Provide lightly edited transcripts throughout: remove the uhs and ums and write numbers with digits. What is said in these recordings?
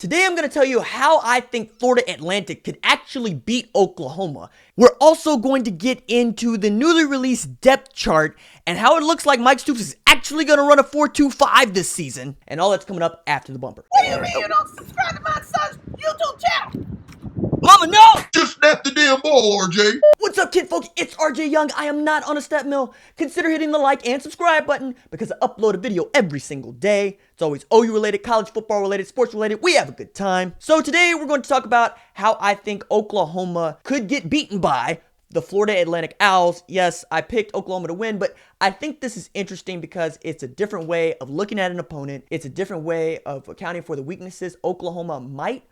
Today I'm going to tell you how I think Florida Atlantic could actually beat Oklahoma. We're also going to get into the newly released depth chart and how it looks like Mike Stoops is actually going to run a 4-2-5 this season. And all that's coming up after the bumper. What do you mean you don't subscribe to my son's YouTube channel? Mama, no! Just snap the damn ball, RJ. What's up, kid folks? It's RJ Young. I am not on a step mill. Consider hitting the like and subscribe button because I upload a video every single day. It's always OU related, college football related, sports related. We have a good time. So today we're going to talk about how I think Oklahoma could get beaten by the Florida Atlantic Owls. Yes, I picked Oklahoma to win, but I think this is interesting because it's a different way of looking at an opponent. It's a different way of accounting for the weaknesses Oklahoma might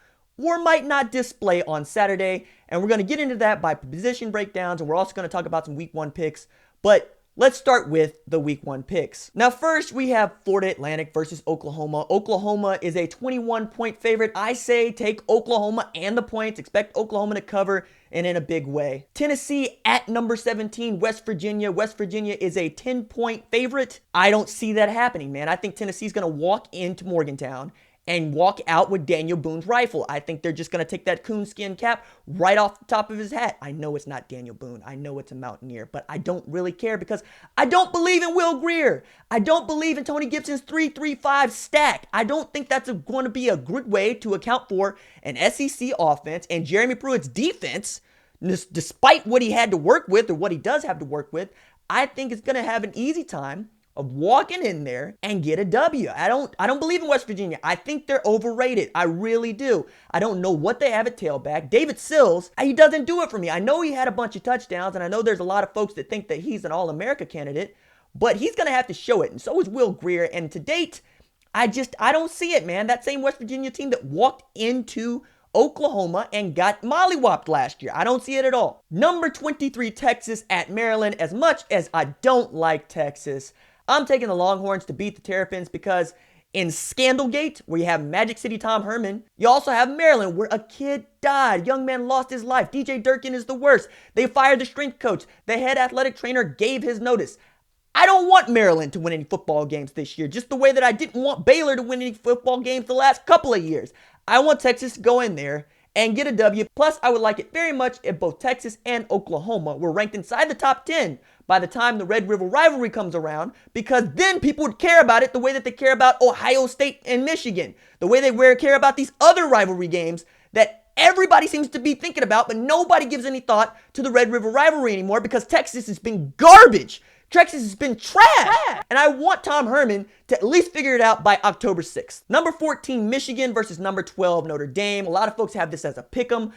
or might not display on Saturday. And we're going to get into that by position breakdowns. And we're also going to talk about some week 1 picks. But let's start with the week 1 picks. Now, first, we have Florida Atlantic versus Oklahoma. Oklahoma is a 21-point favorite. I say take Oklahoma and the points. Expect Oklahoma to cover and in a big way. Tennessee at number 17, West Virginia. West Virginia is a 10-point favorite. I don't see that happening, man. I think Tennessee's going to walk into Morgantown and walk out with Daniel Boone's rifle. I think they're just going to take that coonskin cap right off the top of his hat. I know it's not Daniel Boone. I know it's a Mountaineer, but I don't really care because I don't believe in Will Grier. I don't believe in Tony Gibson's 3-3-5 stack. I don't think that's going to be a good way to account for an SEC offense and Jeremy Pruitt's defense, despite what he had to work with or what he does have to work with. I think it's going to have an easy time of walking in there and get a W. I don't believe in West Virginia. I think they're overrated. I really do. I don't know what they have at tailback. David Sills, he doesn't do it for me. I know he had a bunch of touchdowns, and I know there's a lot of folks that think that he's an All-America candidate, but he's going to have to show it, and so is Will Grier. And to date, I don't see it, man. That same West Virginia team that walked into Oklahoma and got mollywopped last year. I don't see it at all. Number 23, Texas at Maryland. As much as I don't like Texas, I'm taking the Longhorns to beat the Terrapins because in Scandalgate, where you have Magic City Tom Herman, you also have Maryland, where a kid died. Young man lost his life. DJ Durkin is the worst. They fired the strength coach. The head athletic trainer gave his notice. I don't want Maryland to win any football games this year, just the way that I didn't want Baylor to win any football games the last couple of years. I want Texas to go in there and get a W. Plus, I would like it very much if both Texas and Oklahoma were ranked inside the top 10 by the time the Red River rivalry comes around, because then people would care about it the way that they care about Ohio State and Michigan, the way they care about these other rivalry games that everybody seems to be thinking about, but nobody gives any thought to the Red River rivalry anymore because Texas has been garbage. Texas has been trash. And I want Tom Herman to at least figure it out by October 6th. Number 14, Michigan versus number 12, Notre Dame. A lot of folks have this as a pick'em.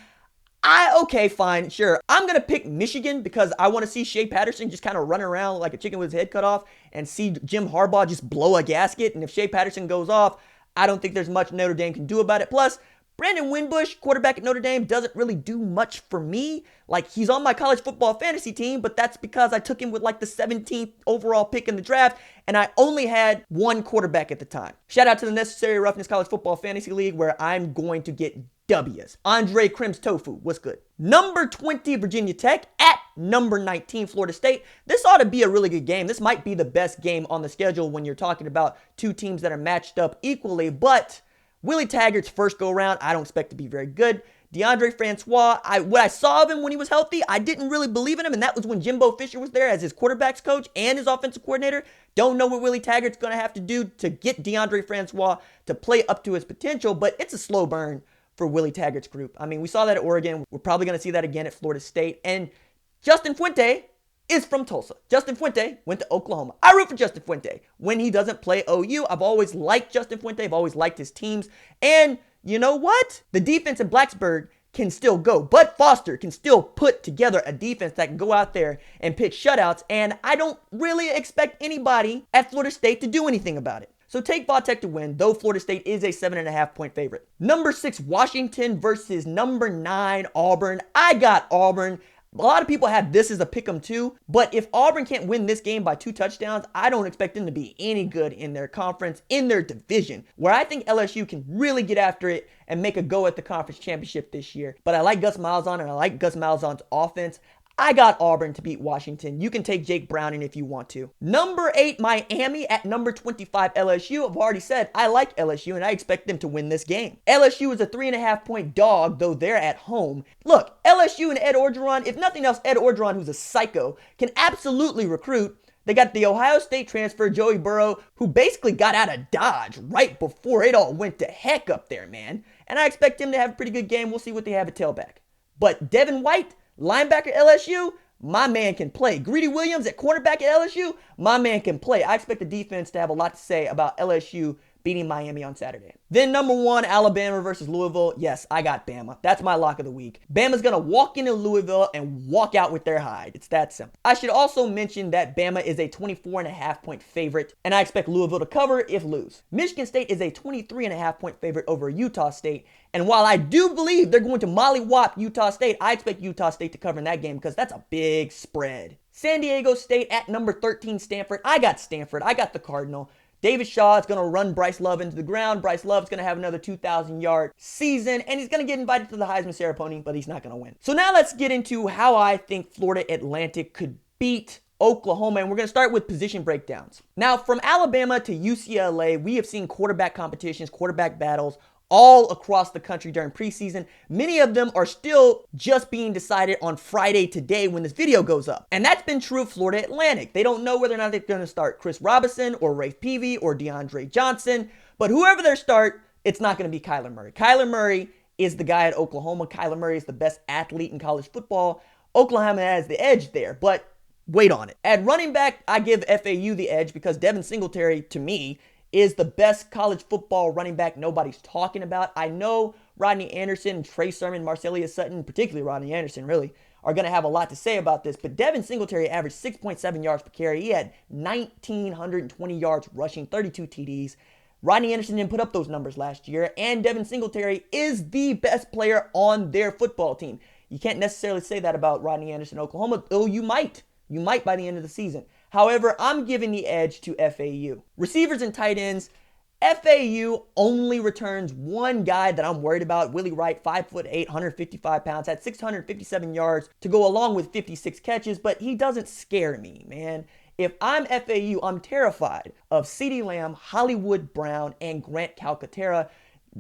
Okay, fine, sure. I'm going to pick Michigan because I want to see Shea Patterson just kind of run around like a chicken with his head cut off and see Jim Harbaugh just blow a gasket. And if Shea Patterson goes off, I don't think there's much Notre Dame can do about it. Plus, Brandon Wimbush, quarterback at Notre Dame, doesn't really do much for me. Like, he's on my college football fantasy team, but that's because I took him with like the 17th overall pick in the draft, and I only had one quarterback at the time. Shout out to the Necessary Roughness College Football Fantasy League, where I'm going to get W's. Andre Krim's Tofu, what's good? Number 20, Virginia Tech at number 19, Florida State. This ought to be a really good game. This might be the best game on the schedule when you're talking about two teams that are matched up equally, but Willie Taggart's first go-around, I don't expect to be very good. DeAndre Francois, what I saw of him when he was healthy, I didn't really believe in him, and that was when Jimbo Fisher was there as his quarterbacks coach and his offensive coordinator. Don't know what Willie Taggart's going to have to do to get DeAndre Francois to play up to his potential, but it's a slow burn for Willie Taggart's group. I mean, we saw that at Oregon. We're probably going to see that again at Florida State. And Justin Fuente is from Tulsa. Justin Fuente went to Oklahoma. I root for Justin Fuente when he doesn't play OU. I've always liked Justin Fuente. I've always liked his teams. And you know what? The defense in Blacksburg can still go. Bud Foster can still put together a defense that can go out there and pitch shutouts. And I don't really expect anybody at Florida State to do anything about it. So take Vautech to win, though Florida State is a 7.5-point favorite. Number 6, Washington versus number 9, Auburn. I got Auburn. A lot of people have this as a pick'em too, but if Auburn can't win this game by 2 touchdowns, I don't expect them to be any good in their conference, in their division, where I think LSU can really get after it and make a go at the conference championship this year. But I like Gus Malzahn, and I like Gus Malzahn's offense. I got Auburn to beat Washington. You can take Jake Browning if you want to. Number 8, Miami at number 25, LSU. I've already said I like LSU and I expect them to win this game. LSU is a 3.5-point dog, though they're at home. Look, LSU and Ed Orgeron, if nothing else, Ed Orgeron, who's a psycho, can absolutely recruit. They got the Ohio State transfer, Joey Burrow, who basically got out of Dodge right before it all went to heck up there, man. And I expect him to have a pretty good game. We'll see what they have at tailback. But Devin White, linebacker LSU, my man can play. Greedy Williams at quarterback at LSU, my man can play. I expect the defense to have a lot to say about LSU beating Miami on Saturday. Then number 1, Alabama versus Louisville. Yes, I got Bama. That's my lock of the week. Bama's going to walk into Louisville and walk out with their hide. It's that simple. I should also mention that Bama is a 24.5-point favorite, and I expect Louisville to cover if lose. Michigan State is a 23.5-point favorite over Utah State, and while I do believe they're going to mollywop Utah State, I expect Utah State to cover in that game because that's a big spread. San Diego State at number 13, Stanford. I got Stanford. I got the Cardinal. David Shaw is going to run Bryce Love into the ground. Bryce Love is going to have another 2,000-yard season, and he's going to get invited to the Heisman ceremony, but he's not going to win. So now let's get into how I think Florida Atlantic could beat Oklahoma, and we're going to start with position breakdowns. Now, from Alabama to UCLA, we have seen quarterback competitions, quarterback battles all across the country during preseason. Many of them are still just being decided on Friday today when this video goes up. And that's been true of Florida Atlantic. They don't know whether or not they're going to start Chris Robinson or Rafe Peavy or DeAndre Johnson. But whoever they start, it's not going to be Kyler Murray. Kyler Murray is the guy at Oklahoma. Kyler Murray is the best athlete in college football. Oklahoma has the edge there, but wait on it. At running back, I give FAU the edge because Devin Singletary, to me, is the best college football running back nobody's talking about. I know Rodney Anderson, Trey Sermon, Marcelius Sutton, particularly Rodney Anderson, really, are going to have a lot to say about this. But Devin Singletary averaged 6.7 yards per carry. He had 1,920 yards rushing, 32 TDs. Rodney Anderson didn't put up those numbers last year. And Devin Singletary is the best player on their football team. You can't necessarily say that about Rodney Anderson, Oklahoma, though you might. You might by the end of the season. However, I'm giving the edge to FAU. Receivers and tight ends, FAU only returns one guy that I'm worried about, Willie Wright, 5'8", 155 pounds, had 657 yards to go along with 56 catches, but he doesn't scare me, man. If I'm FAU, I'm terrified of CeeDee Lamb, Hollywood Brown, and Grant Calcaterra,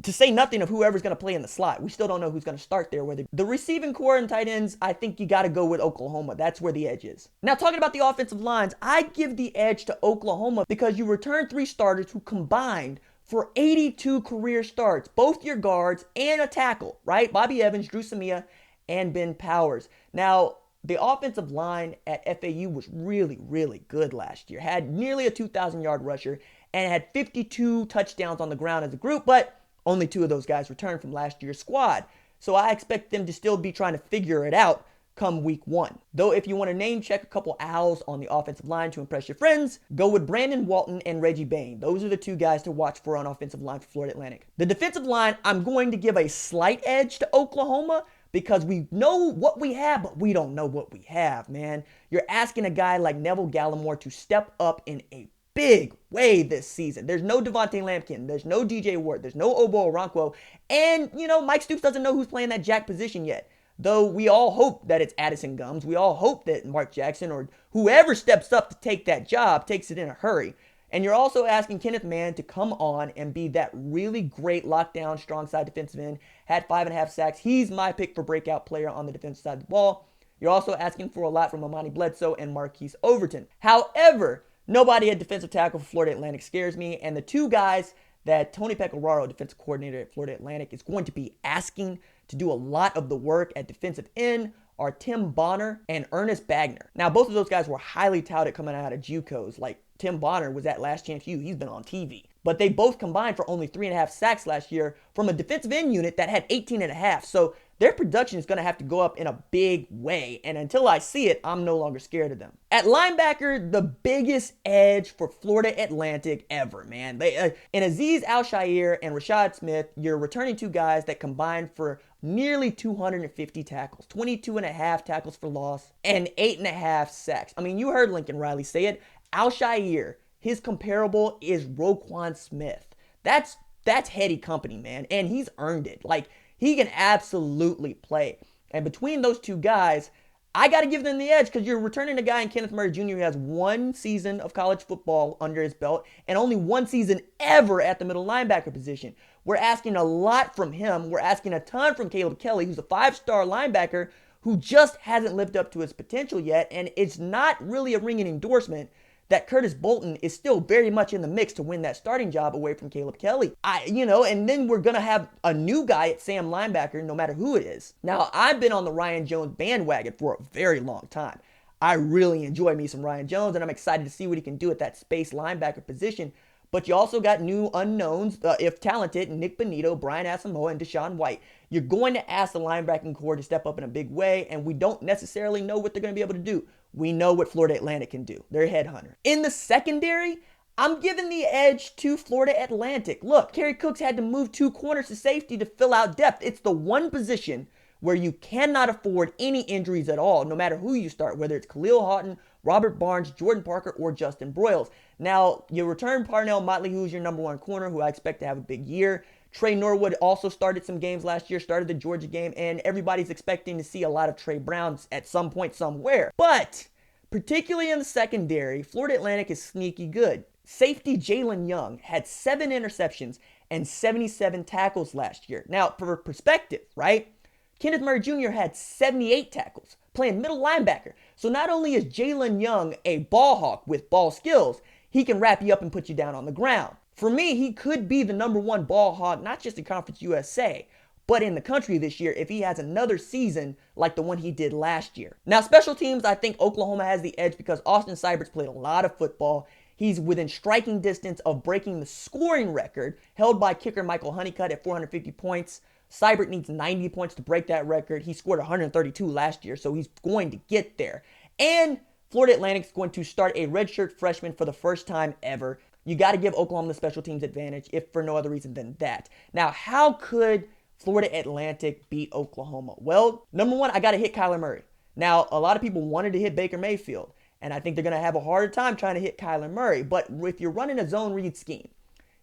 to say nothing of whoever's going to play in the slot. We still don't know who's going to start there. Whether the receiving core and tight ends, I think you got to go with Oklahoma. That's where the edge is. Now, talking about the offensive lines, I give the edge to Oklahoma because you return 3 starters who combined for 82 career starts, both your guards and a tackle, right? Bobby Evans, Drew Samia, and Ben Powers. Now, the offensive line at FAU was really, really good last year. Had nearly a 2,000-yard rusher and had 52 touchdowns on the ground as a group, but only 2 of those guys returned from last year's squad. So I expect them to still be trying to figure it out come week 1. Though if you want to name check a couple owls on the offensive line to impress your friends, go with Brandon Walton and Reggie Bain. Those are the 2 guys to watch for on offensive line for Florida Atlantic. The defensive line, I'm going to give a slight edge to Oklahoma because we know what we have, but we don't know what we have, man. You're asking a guy like Neville Gallimore to step up in a big way this season. There's no Devontae Lampkin. There's no DJ Ward. There's no Obo Oronquo. And, Mike Stoops doesn't know who's playing that jack position yet. Though we all hope that it's Addison Gums. We all hope that Mark Jackson or whoever steps up to take that job takes it in a hurry. And you're also asking Kenneth Mann to come on and be that really great lockdown, strong side defensive end. Had 5.5 sacks. He's my pick for breakout player on the defensive side of the ball. You're also asking for a lot from Amani Bledsoe and Marquise Overton. However, nobody at defensive tackle for Florida Atlantic scares me, and the 2 guys that Tony Pecoraro, defensive coordinator at Florida Atlantic, is going to be asking to do a lot of the work at defensive end are Tim Bonner and Ernest Bagner. Now, both of those guys were highly touted coming out of JUCOs. Like, Tim Bonner was at Last Chance U. He's been on TV. But they both combined for only 3.5 sacks last year from a defensive end unit that had 18.5. So their production is going to have to go up in a big way. And until I see it, I'm no longer scared of them. At linebacker, the biggest edge for Florida Atlantic ever, man. In Azeez Al-Shaair and Rashad Smith, you're returning 2 guys that combined for nearly 250 tackles, 22.5 tackles for loss, and 8.5 sacks. I mean, you heard Lincoln Riley say it. Al-Shaair, his comparable is Roquan Smith. That's heady company, man. And he's earned it. Like, he can absolutely play. And between those 2 guys, I got to give them the edge because you're returning a guy in Kenneth Murray Jr. who has 1 season of college football under his belt and only 1 season ever at the middle linebacker position. We're asking a lot from him. We're asking a ton from Caleb Kelly, who's a 5-star linebacker who just hasn't lived up to his potential yet. And it's not really a ringing endorsement that Curtis Bolton is still very much in the mix to win that starting job away from Caleb Kelly. And then we're going to have a new guy at Sam linebacker, no matter who it is. Now, I've been on the Ryan Jones bandwagon for a very long time. I really enjoy me some Ryan Jones, and I'm excited to see what he can do at that space linebacker position. But you also got new unknowns, if talented, Nick Bonito, Brian Asamoah, and Deshaun White. You're going to ask the linebacking core to step up in a big way, and we don't necessarily know what they're going to be able to do. We know what Florida Atlantic can do. They're a headhunter. In the secondary, I'm giving the edge to Florida Atlantic. Look, Kerry Cooks had to move 2 corners to safety to fill out depth. It's the one position where you cannot afford any injuries at all, no matter who you start, whether it's Khalil Houghton, Robert Barnes, Jordan Parker, or Justin Broyles. Now, you return Parnell Motley, who's your number 1 corner, who I expect to have a big year. Trey Norwood also started some games last year, started the Georgia game, and everybody's expecting to see a lot of Trey Brown at some point somewhere. But, particularly in the secondary, Florida Atlantic is sneaky good. Safety Jalen Young had 7 interceptions and 77 tackles last year. Now, for perspective, right? Kenneth Murray Jr. had 78 tackles, playing middle linebacker. So not only is Jalen Young a ball hawk with ball skills, he can wrap you up and put you down on the ground. For me, he could be the number 1 ball hawk, not just in Conference USA, but in the country this year if he has another season like the one he did last year. Now, special teams, I think Oklahoma has the edge because Austin Seibert's played a lot of football. He's within striking distance of breaking the scoring record held by kicker Michael Honeycutt at 450 points. Seibert needs 90 points to break that record. He scored 132 last year, so he's going to get there. And Florida Atlantic's going to start a redshirt freshman for the first time ever. You got to give Oklahoma the special teams advantage, if for no other reason than that. Now, how could Florida Atlantic beat Oklahoma? Well, number 1, I got to hit Kyler Murray. Now, a lot of people wanted to hit Baker Mayfield, and I think they're going to have a harder time trying to hit Kyler Murray. But if you're running a zone read scheme,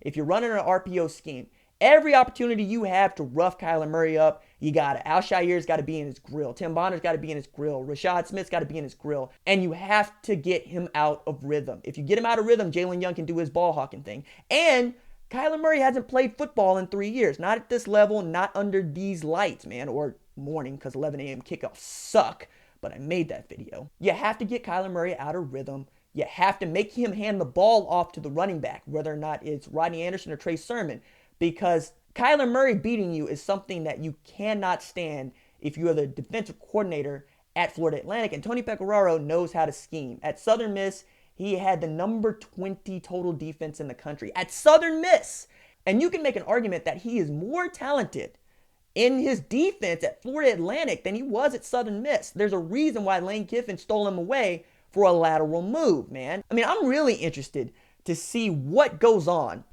if you're running an RPO scheme, every opportunity you have to rough Kyler Murray up, you got it. Al Shirer's got to be in his grill. Tim Bonner's got to be in his grill. Rashad Smith's got to be in his grill. And you have to get him out of rhythm. If you get him out of rhythm, Jalen Young can do his ball hawking thing. And Kyler Murray hasn't played football in 3 years. Not at this level, not under these lights, man. Or morning, because 11 a.m. kickoffs suck. But I made that video. You have to get Kyler Murray out of rhythm. You have to make him hand the ball off to the running back, whether or not it's Rodney Anderson or Trey Sermon. Because Kyler Murray beating you is something that you cannot stand if you are the defensive coordinator at Florida Atlantic. And Tony Pecoraro knows how to scheme. At Southern Miss, he had the number 20 total defense in the country. At Southern Miss! And you can make an argument that he is more talented in his defense at Florida Atlantic than he was at Southern Miss. There's a reason why Lane Kiffin stole him away for a lateral move, man. I mean, I'm really interested to see what goes on.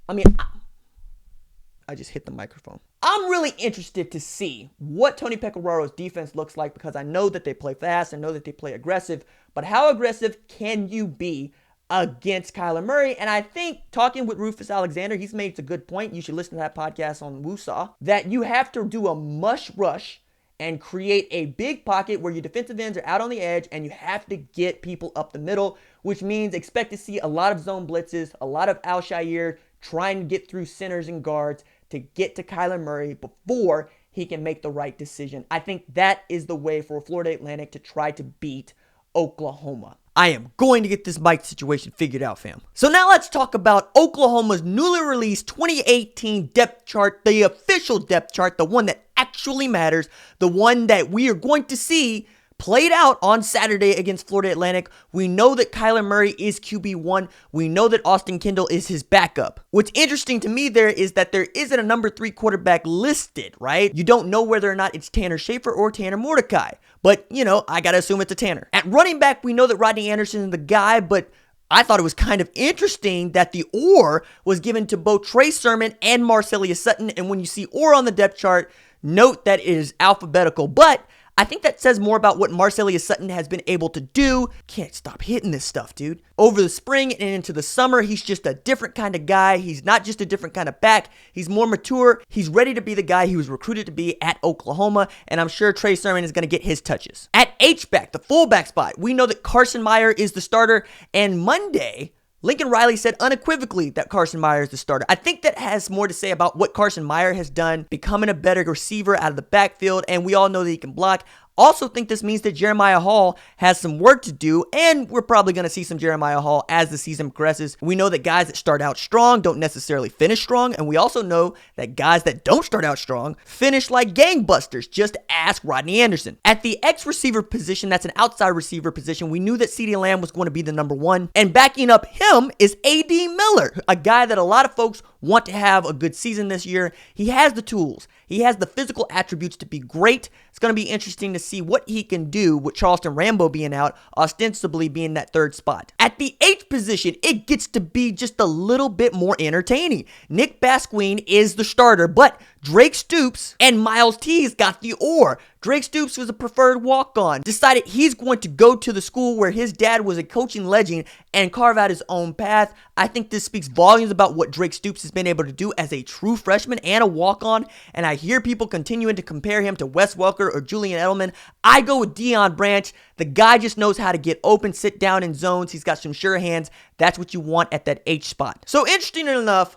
I just hit the microphone. I'm really interested to see what Tony Pecораro's defense looks like because I know that they play fast. I know that they play aggressive. But how aggressive can you be against Kyler Murray? And I think talking with Rufus Alexander, he's made a good point. You should listen to that podcast on Woosaw. That you have to do a mush rush and create a big pocket where your defensive ends are out on the edge and you have to get people up the middle, which means expect to see a lot of zone blitzes, a lot of Al Shire trying to get through centers and guards to get to Kyler Murray before he can make the right decision. I think that is the way for Florida Atlantic to try to beat Oklahoma. I am going to get this mic situation figured out, fam. So now let's talk about Oklahoma's newly released 2018 depth chart, the official depth chart, the one that actually matters, the one that we are going to see played out on Saturday against Florida Atlantic. We know that Kyler Murray is QB1. We know that Austin Kendall is his backup. What's interesting to me there is that there isn't a number 3 quarterback listed, right? You don't know whether or not it's Tanner Schaefer or Tanner Mordecai. But, I gotta assume it's a Tanner. At running back, we know that Rodney Anderson is the guy, but I thought it was kind of interesting that the or was given to both Trey Sermon and Marcellus Sutton. And when you see or on the depth chart, note that it is alphabetical. But I think that says more about what Marcelius Sutton has been able to do. Can't stop hitting this stuff, dude. Over the spring and into the summer, he's just a different kind of guy. He's not just a different kind of back. He's more mature. He's ready to be the guy he was recruited to be at Oklahoma, and I'm sure Trey Sermon is going to get his touches. At H-back, the fullback spot, we know that Carson Meyer is the starter, and Monday, Lincoln Riley said unequivocally that Carson Meyer is the starter. I think that has more to say about what Carson Meyer has done, becoming a better receiver out of the backfield, and we all know that he can block. Also think this means that Jeremiah Hall has some work to do, and we're probably going to see some Jeremiah Hall as the season progresses. We know that guys that start out strong don't necessarily finish strong, and we also know that guys that don't start out strong finish like gangbusters. Just ask Rodney Anderson. At the X receiver position, that's an outside receiver position, we knew that CeeDee Lamb was going to be the number one, and backing up him is A.D. Miller, a guy that a lot of folks want to have a good season this year. He has the tools. He has the physical attributes to be great. It's going to be interesting to see what he can do with Charleston Rambo being out, ostensibly being that third spot. At the H position, it gets to be just a little bit more entertaining. Nick Basquine is the starter, but Drake Stoops and Miles Tees got the oar. Drake Stoops was a preferred walk-on, decided he's going to go to the school where his dad was a coaching legend and carve out his own path. I think this speaks volumes about what Drake Stoops has been able to do as a true freshman and a walk-on, and I hear people continuing to compare him to Wes Welker or Julian Edelman. I go with Deion Branch. The guy just knows how to get open, sit down in zones. He's got some sure hands. That's what you want at that H spot. So interesting enough,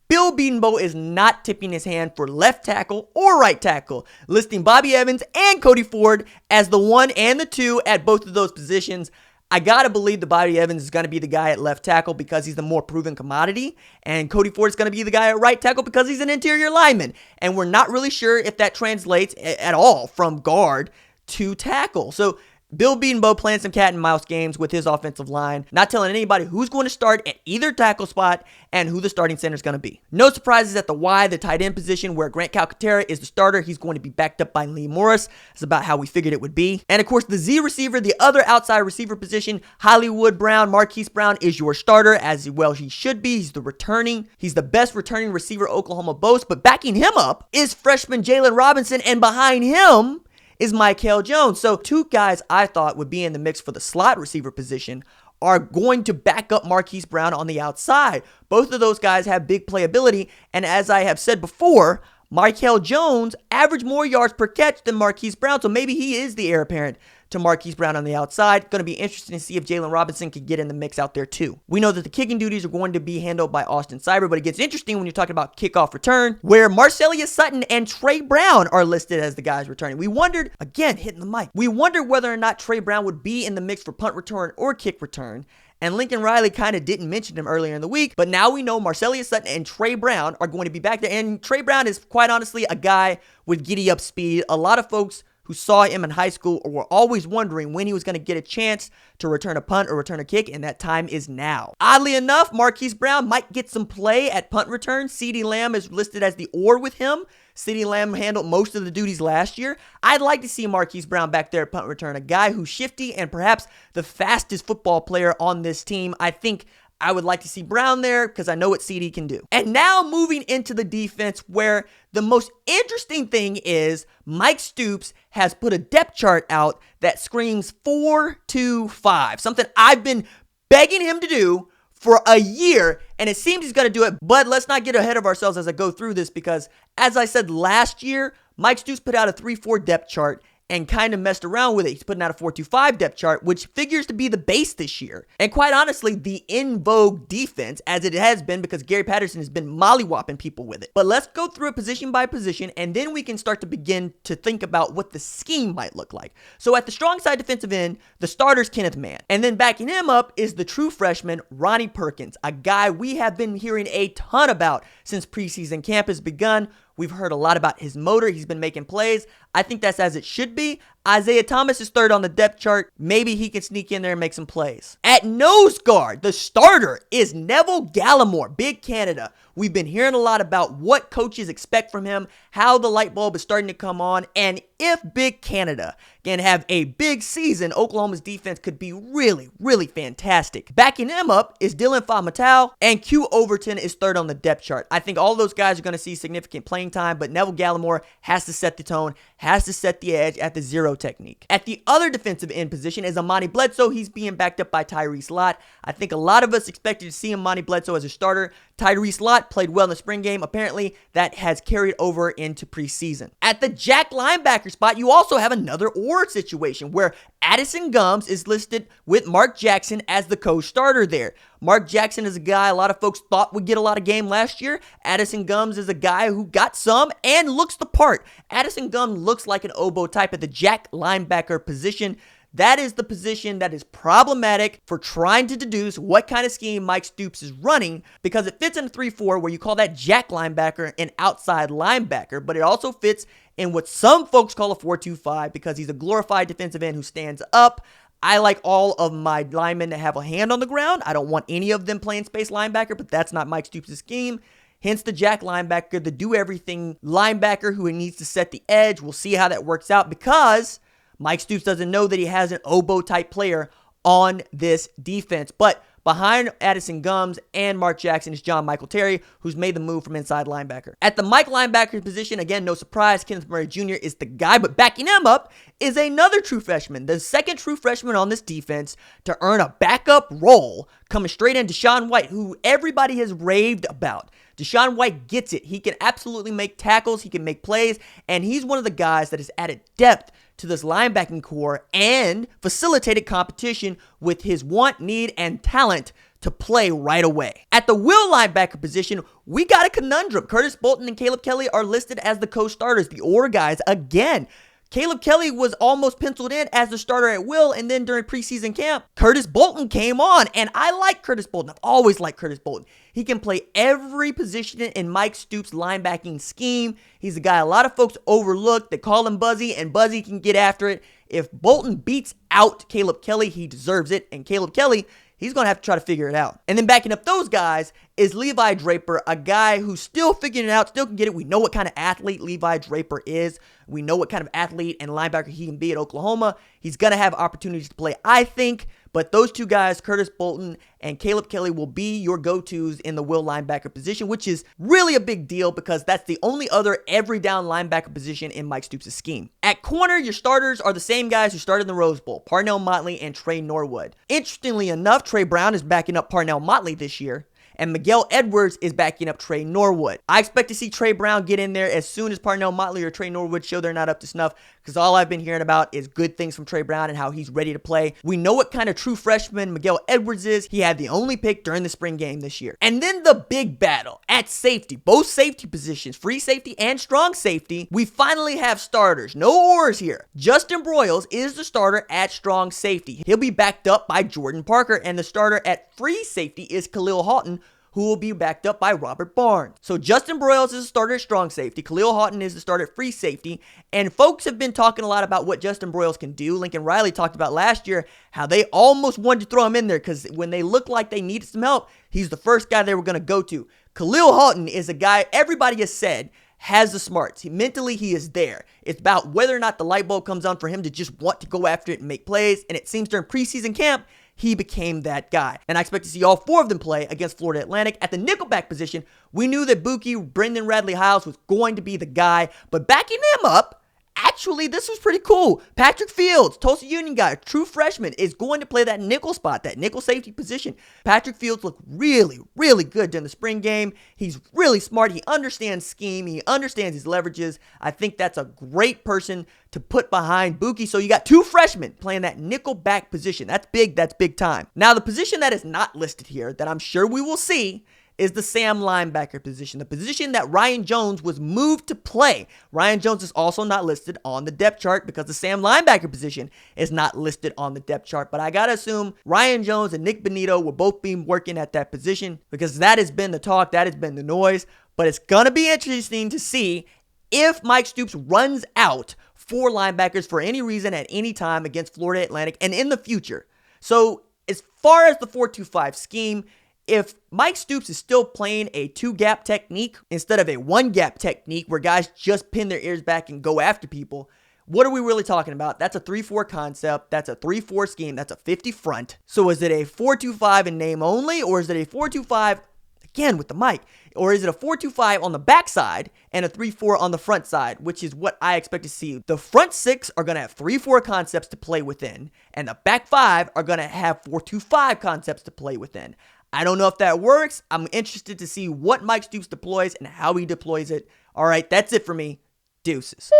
Bill Bedenbaugh is not tipping his hand for left tackle or right tackle, listing Bobby Evans and Cody Ford as the 1 and the 2 at both of those positions. I gotta believe that Bobby Evans is gonna be the guy at left tackle because he's the more proven commodity, and Cody Ford is gonna be the guy at right tackle because he's an interior lineman, and we're not really sure if that translates at all from guard to tackle. So Bill Bedenbaugh playing some cat and mouse games with his offensive line, not telling anybody who's going to start at either tackle spot and who the starting center is going to be. No surprises at the Y, the tight end position, where Grant Calcaterra is the starter. He's going to be backed up by Lee Morris. That's about how we figured it would be. And of course, the Z receiver, the other outside receiver position, Hollywood Brown, Marquise Brown is your starter, as well he should be. He's the best returning receiver Oklahoma boasts, but backing him up is freshman Jalen Robinson, and behind him is Michael Jones. So two guys I thought would be in the mix for the slot receiver position are going to back up Marquise Brown on the outside. Both of those guys have big playability, and as I have said before, Michael Jones averaged more yards per catch than Marquise Brown, so maybe he is the heir apparent to Marquise Brown on the outside. Going to be interesting to see if Jalen Robinson can get in the mix out there too. We know that the kicking duties are going to be handled by Austin Cyber, but it gets interesting when you're talking about kickoff return, where Marcelius Sutton and Trey Brown are listed as the guys returning. We wondered, again, hitting the mic, we wondered whether or not Trey Brown would be in the mix for punt return or kick return. And Lincoln Riley kind of didn't mention him earlier in the week, but now we know Marcelius Sutton and Trey Brown are going to be back there. And Trey Brown is quite honestly a guy with giddy up speed. A lot of folks who saw him in high school were always wondering when he was going to get a chance to return a punt or return a kick, and that time is now. Oddly enough, Marquise Brown might get some play at punt return. CeeDee Lamb is listed as the oar with him. CeeDee Lamb handled most of the duties last year. I'd like to see Marquise Brown back there at punt return, a guy who's shifty and perhaps the fastest football player on this team. I think I would like to see Brown there because I know what CeeDee can do. And now moving into the defense, where the most interesting thing is Mike Stoops has put a depth chart out that screams 4-2-5, something I've been begging him to do for a year, and it seems he's going to do it. But let's not get ahead of ourselves as I go through this, because as I said last year, Mike Stoops put out a 3-4 depth chart and kind of messed around with it. He's putting out a 4-2-5 depth chart, which figures to be the base this year. And quite honestly, the in vogue defense, as it has been, because Gary Patterson has been mollywopping people with it. But let's go through it position by position, and then we can start to begin to think about what the scheme might look like. So at the strong side defensive end, the starter's Kenneth Mann. And then backing him up is the true freshman, Ronnie Perkins, a guy we have been hearing a ton about since preseason camp has begun. We've heard a lot about his motor. He's been making plays. I think that's as it should be. Isaiah Thomas is third on the depth chart. Maybe he can sneak in there and make some plays. At nose guard, the starter is Neville Gallimore, Big Canada. We've been hearing a lot about what coaches expect from him, how the light bulb is starting to come on, and if Big Canada can have a big season, Oklahoma's defense could be really, really fantastic. Backing him up is Dylan Famatau, and Q Overton is third on the depth chart. I think all those guys are going to see significant playing time, but Neville Gallimore has to set the tone, has to set the edge at the 0 zero technique. At the other defensive end position is Amani Bledsoe. He's being backed up by Tyrese Lott. I think a lot of us expected to see Amani Bledsoe as a starter. Tyrese Lott played well in the spring game. Apparently, that has carried over into preseason. At the jack linebacker spot, you also have another or situation where Addison Gums is listed with Mark Jackson as the co-starter there. Mark Jackson is a guy a lot of folks thought would get a lot of game last year. Addison Gums is a guy who got some and looks the part. Addison Gums looks like an oboe type at the jack linebacker position. That is the position that is problematic for trying to deduce what kind of scheme Mike Stoops is running, because it fits in a 3-4 where you call that jack linebacker an outside linebacker, but it also fits in what some folks call a 4-2-5 because he's a glorified defensive end who stands up. I like all of my linemen to have a hand on the ground. I don't want any of them playing space linebacker, but that's not Mike Stoops' scheme. Hence the jack linebacker, the do-everything linebacker who needs to set the edge. We'll see how that works out because Mike Stoops doesn't know that he has an oboe-type player on this defense. But behind Addison Gums and Mark Jackson is John Michael Terry, who's made the move from inside linebacker. At the Mike linebacker position, again, no surprise, Kenneth Murray Jr. is the guy, but backing him up is another true freshman, the second true freshman on this defense to earn a backup role, coming straight in, Deshaun White, who everybody has raved about. Deshaun White gets it. He can absolutely make tackles, he can make plays, and he's one of the guys that has added depth to this linebacking core and facilitated competition with his want, need, and talent to play right away. At the will linebacker position, we got a conundrum. Curtis Bolton and Caleb Kelly are listed as the co-starters, the or guys again. Caleb Kelly was almost penciled in as the starter at will, and then during preseason camp, Curtis Bolton came on, and I like Curtis Bolton. I've always liked Curtis Bolton. He can play every position in Mike Stoops' linebacking scheme. He's a guy a lot of folks overlook. They call him Buzzy, and Buzzy can get after it. If Bolton beats out Caleb Kelly, he deserves it, and Caleb Kelly, he's going to have to try to figure it out. And then backing up those guys is Levi Draper, a guy who's still figuring it out, still can get it. We know what kind of athlete Levi Draper is. We know what kind of athlete and linebacker he can be at Oklahoma. He's going to have opportunities to play, I think. But those two guys, Curtis Bolton and Caleb Kelly, will be your go-tos in the will linebacker position, which is really a big deal because that's the only other every down linebacker position in Mike Stoops' scheme. At corner, your starters are the same guys who started in the Rose Bowl, Parnell Motley and Trey Norwood. Interestingly enough, Trey Brown is backing up Parnell Motley this year, and Miguel Edwards is backing up Trey Norwood. I expect to see Trey Brown get in there as soon as Parnell Motley or Trey Norwood show they're not up to snuff, because all I've been hearing about is good things from Trey Brown and how he's ready to play. We know what kind of true freshman Miguel Edwards is. He had the only pick during the spring game this year. And then the big battle at safety, both safety positions, free safety and strong safety. We finally have starters. No ors here. Justin Broyles is the starter at strong safety. He'll be backed up by Jordan Parker, and the starter at free safety is Khalil Houghton, who will be backed up by Robert Barnes. So Justin Broyles is the starter at strong safety. Khalil Houghton is the starter at free safety. And folks have been talking a lot about what Justin Broyles can do. Lincoln Riley talked about last year how they almost wanted to throw him in there because when they looked like they needed some help, he's the first guy they were going to go to. Khalil Houghton is a guy everybody has said has the smarts. Mentally, he is there. It's about whether or not the light bulb comes on for him to just want to go after it and make plays. And it seems during preseason camp, he became that guy. And I expect to see all four of them play against Florida Atlantic. At the nickelback position, we knew that Buki, Brendan Radley-Hiles, was going to be the guy. But backing them up, actually, this was pretty cool. Patrick Fields, Tulsa Union guy, true freshman, is going to play that nickel spot, that nickel safety position. Patrick Fields looked really, really good during the spring game. He's really smart. He understands scheme. He understands his leverages. I think that's a great person to put behind Buki. So you got two freshmen playing that nickel back position. That's big. That's big time. Now, the position that is not listed here that I'm sure we will see is the Sam linebacker position, the position that Ryan Jones was moved to play. Ryan Jones is also not listed on the depth chart because the Sam linebacker position is not listed on the depth chart. But I got to assume Ryan Jones and Nick Benito will both be working at that position because that has been the talk, that has been the noise. But it's going to be interesting to see if Mike Stoops runs out four linebackers for any reason at any time against Florida Atlantic and in the future. So as far as the 4-2-5 scheme, if Mike Stoops is still playing a two-gap technique instead of a one-gap technique where guys just pin their ears back and go after people, what are we really talking about? That's a 3-4 concept. That's a 3-4 scheme. That's a 50 front. So is it a 4-2-5 in name only, or is it a 4-2-5 again with the Mike? Or is it a 4-2-5 on the backside and a 3-4 on the front side, which is what I expect to see? The front 6 are going to have 3-4 concepts to play within, and the back 5 are going to have 4-2-5 concepts to play within. I don't know if that works. I'm interested to see what Mike Stoops deploys and how he deploys it. All right, that's it for me. Deuces.